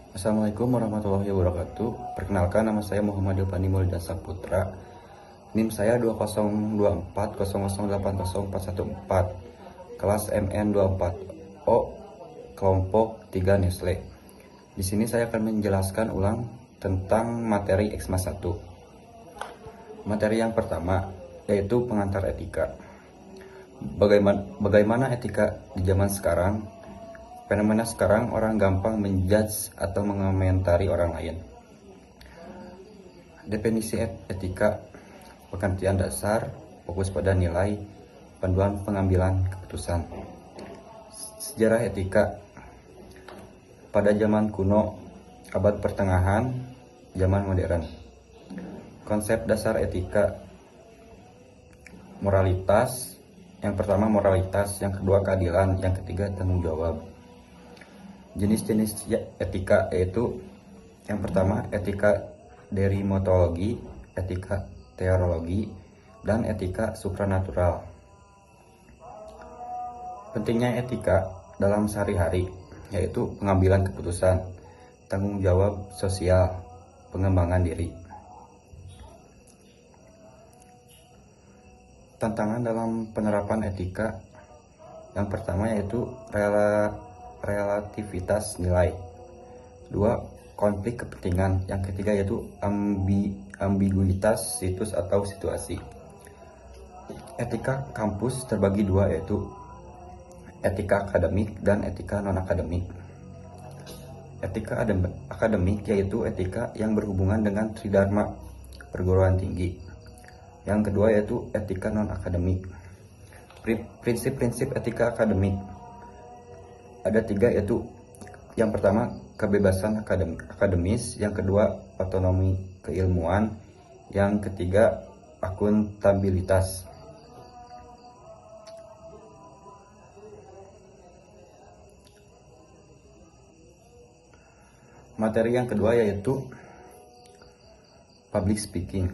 Assalamualaikum warahmatullahi wabarakatuh. Perkenalkan, nama saya Muhammad Yopani Mulda Saputra. NIM saya 202400804114. Kelas MN24O, kelompok 3 Nestle. Di sini saya akan menjelaskan ulang tentang materi Eksma 1. Materi yang pertama yaitu pengantar etika. Bagaimana etika di zaman sekarang? Fenomena sekarang orang gampang menjudge atau mengomentari orang lain. Definisi etika, pengertian dasar, fokus pada nilai, panduan pengambilan keputusan. Sejarah etika pada zaman kuno, abad pertengahan, zaman modern. Konsep dasar etika, moralitas. Yang pertama moralitas, yang kedua keadilan, yang ketiga tanggung jawab. Jenis-jenis etika yaitu yang pertama etika deontologi, etika teologi, dan etika supranatural. Pentingnya etika dalam sehari-hari yaitu pengambilan keputusan, tanggung jawab sosial, pengembangan diri. Tantangan dalam penerapan etika yang pertama yaitu relativitas nilai. Dua, konflik kepentingan. Yang ketiga yaitu ambiguitas situs atau situasi. Etika kampus terbagi dua yaitu etika akademik dan etika non-akademik. Etika akademik yaitu etika yang berhubungan dengan tridharma perguruan tinggi. Yang kedua yaitu etika non-akademik. Prinsip-prinsip etika akademik ada tiga yaitu yang pertama kebebasan akademis, yang kedua otonomi keilmuan, yang ketiga akuntabilitas. Materi yang kedua yaitu public speaking.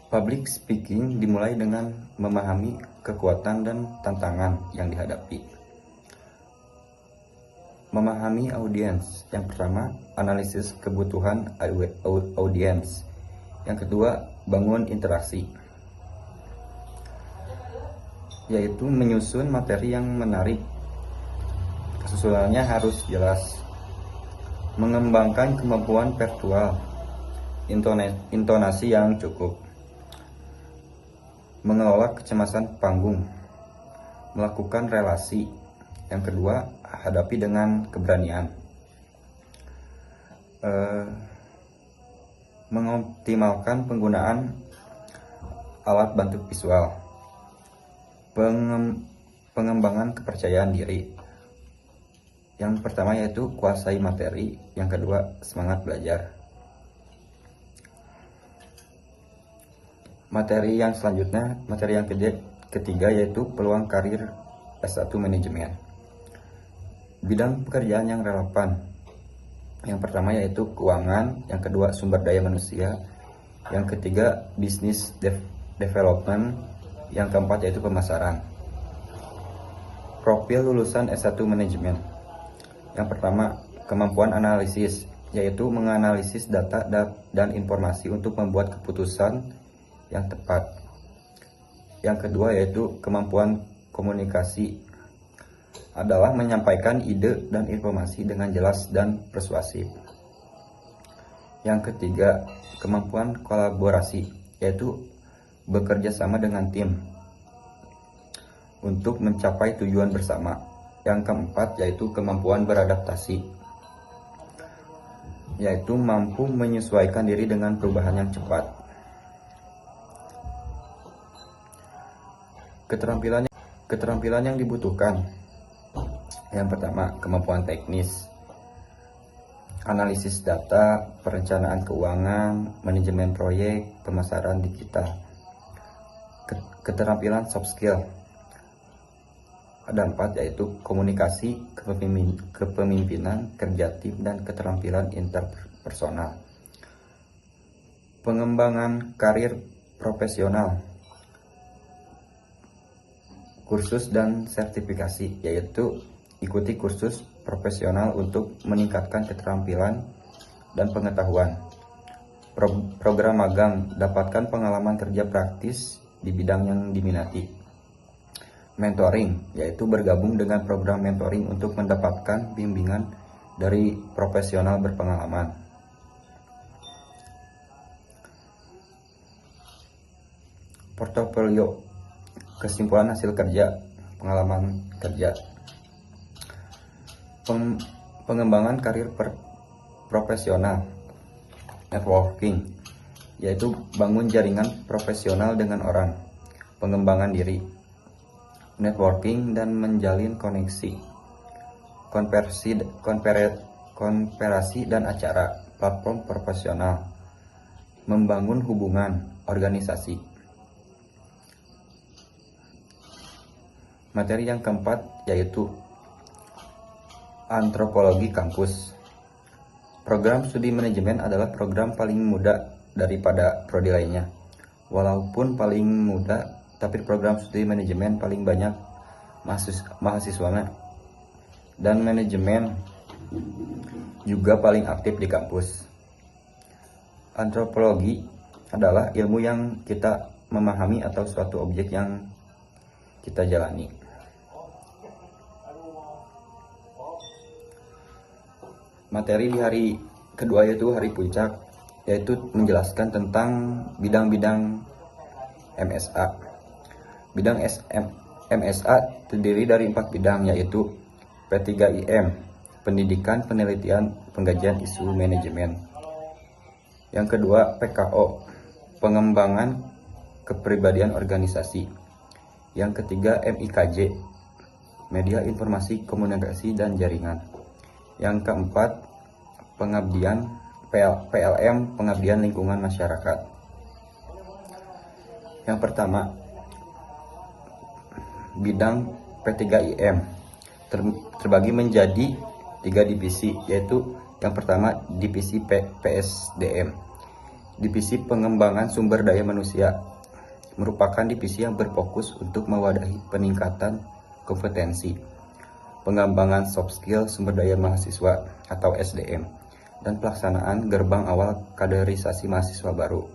Public speaking dimulai dengan memahami kekuatan dan tantangan yang dihadapi. Memahami audiens. Yang pertama, analisis kebutuhan audiens. Yang kedua, bangun interaksi. Yaitu menyusun materi yang menarik. Kesusunannya harus jelas. Mengembangkan kemampuan virtual. Intonasi yang cukup. Mengelola kecemasan panggung, melakukan relasi. Yang kedua, hadapi dengan keberanian. Mengoptimalkan penggunaan alat bantu visual. Pengembangan kepercayaan diri. Yang pertama yaitu kuasai materi, yang kedua semangat belajar. Materi yang selanjutnya, materi yang ketiga yaitu peluang karir S1 manajemen. Bidang pekerjaan yang relevan. Yang pertama yaitu keuangan, yang kedua sumber daya manusia, yang ketiga business development, yang keempat yaitu pemasaran. Profil lulusan S1 manajemen. Yang pertama, kemampuan analisis, yaitu menganalisis data dan informasi untuk membuat keputusan yang tepat. Yang kedua yaitu kemampuan komunikasi, adalah menyampaikan ide dan informasi dengan jelas dan persuasif. Yang ketiga, kemampuan kolaborasi, yaitu bekerja sama dengan tim untuk mencapai tujuan bersama. Yang keempat yaitu kemampuan beradaptasi, yaitu mampu menyesuaikan diri dengan perubahan yang cepat. Keterampilan yang dibutuhkan. Yang pertama, kemampuan teknis, analisis data, perencanaan keuangan, manajemen proyek, pemasaran digital. Keterampilan soft skill. Ada 4 yaitu komunikasi, kepemimpinan, kerja tim, dan keterampilan interpersonal. Pengembangan karir profesional. Kursus dan sertifikasi, yaitu ikuti kursus profesional untuk meningkatkan keterampilan dan pengetahuan. Program magang, dapatkan pengalaman kerja praktis di bidang yang diminati. Mentoring, yaitu bergabung dengan program mentoring untuk mendapatkan bimbingan dari profesional berpengalaman. Portofolio, kesimpulan hasil kerja, pengalaman kerja. Pengembangan karir profesional, networking, yaitu bangun jaringan profesional dengan orang. Pengembangan diri, networking dan menjalin koneksi. Konferensi dan acara, platform profesional. Membangun hubungan, organisasi. Materi yang keempat yaitu antropologi kampus. Program studi manajemen adalah program paling muda daripada prodi lainnya. Walaupun paling muda, tapi program studi manajemen paling banyak mahasiswanya. Dan manajemen juga paling aktif di kampus. Antropologi adalah ilmu yang kita memahami atau suatu objek yang kita jalani. Materi di hari kedua yaitu hari puncak, yaitu menjelaskan tentang bidang-bidang MSA. Bidang MSA terdiri dari 4 bidang, yaitu P3IM, Pendidikan, Penelitian, Pengkajian Isu Manajemen. Yang kedua PKO, Pengembangan Kepribadian Organisasi. Yang ketiga MIKJ, Media Informasi Komunikasi dan Jaringan. Yang keempat pengabdian PLM, Pengabdian Lingkungan Masyarakat. Yang pertama, bidang P3IM terbagi menjadi 3 divisi, yaitu yang pertama divisi PSDM, divisi pengembangan sumber daya manusia, merupakan divisi yang berfokus untuk mewadahi peningkatan kompetensi, pengembangan soft skill sumber daya mahasiswa atau SDM, dan pelaksanaan gerbang awal kaderisasi mahasiswa baru.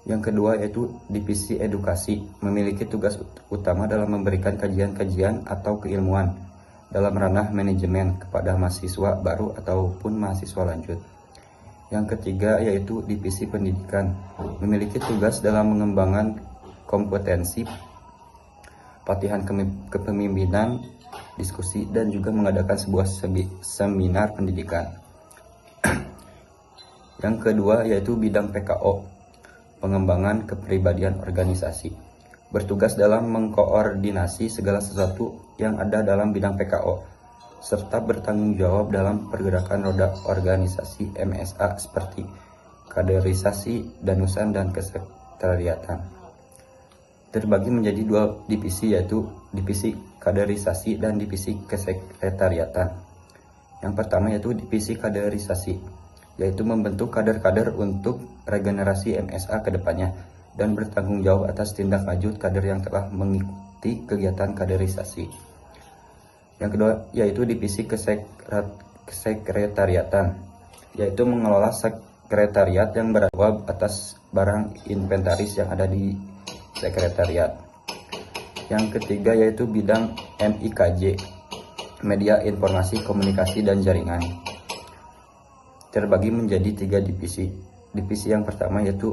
Yang kedua yaitu divisi edukasi, memiliki tugas utama dalam memberikan kajian-kajian atau keilmuan dalam ranah manajemen kepada mahasiswa baru ataupun mahasiswa lanjut. Yang ketiga yaitu divisi pendidikan, memiliki tugas dalam mengembangkan kompetensi, pelatihan kepemimpinan, diskusi, dan juga mengadakan sebuah seminar pendidikan. Yang kedua yaitu bidang PKO, pengembangan kepribadian organisasi, bertugas dalam mengkoordinasi segala sesuatu yang ada dalam bidang PKO, serta bertanggung jawab dalam pergerakan roda organisasi MSA seperti kaderisasi, danusan, dan kesekretariatan. Terbagi menjadi 2 divisi, yaitu divisi kaderisasi dan divisi kesekretariatan. Yang pertama yaitu divisi kaderisasi, yaitu membentuk kader-kader untuk regenerasi MSA ke depannya dan bertanggung jawab atas tindak lanjut kader yang telah mengikuti kegiatan kaderisasi. Yang kedua yaitu divisi kesekretariatan, yaitu mengelola sekretariat yang bertanggung jawab atas barang inventaris yang ada di sekretariat. Yang ketiga yaitu bidang MIKJ, Media Informasi Komunikasi dan Jaringan, terbagi menjadi 3 divisi. Divisi yang pertama yaitu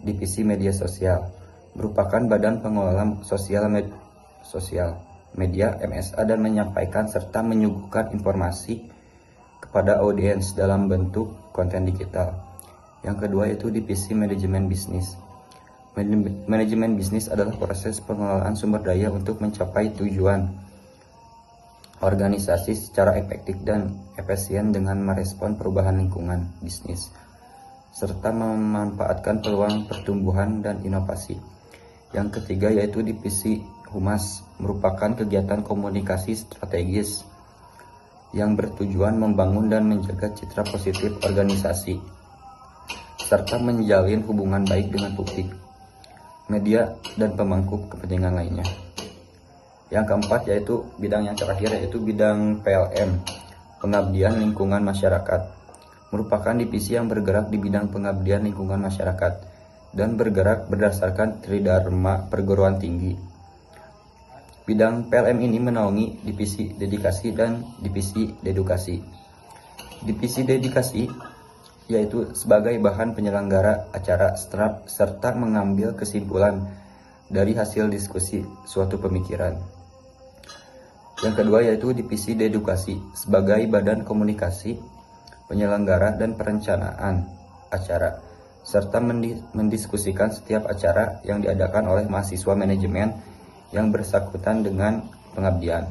divisi media sosial, merupakan badan pengelola sosial media MSA dan menyampaikan serta menyuguhkan informasi kepada audiens dalam bentuk konten digital. Yang kedua yaitu divisi manajemen bisnis. Manajemen bisnis adalah proses pengelolaan sumber daya untuk mencapai tujuan organisasi secara efektif dan efisien dengan merespon perubahan lingkungan bisnis, serta memanfaatkan peluang pertumbuhan dan inovasi. Yang ketiga yaitu divisi humas, merupakan kegiatan komunikasi strategis yang bertujuan membangun dan menjaga citra positif organisasi, serta menjalin hubungan baik dengan publik, media, dan pemangku kepentingan lainnya. Yang keempat yaitu bidang yang terakhir yaitu bidang PLM, Pengabdian Lingkungan Masyarakat, merupakan divisi yang bergerak di bidang pengabdian lingkungan masyarakat dan bergerak berdasarkan tridharma perguruan tinggi. Bidang PLM ini menaungi divisi dedikasi dan divisi dedukasi. Divisi dedikasi yaitu sebagai bahan penyelenggara acara serta mengambil kesimpulan dari hasil diskusi suatu pemikiran. Yang kedua yaitu divisi dedukasi sebagai badan komunikasi, penyelenggara dan perencanaan acara, serta mendiskusikan setiap acara yang diadakan oleh mahasiswa manajemen yang bersangkutan dengan pengabdian.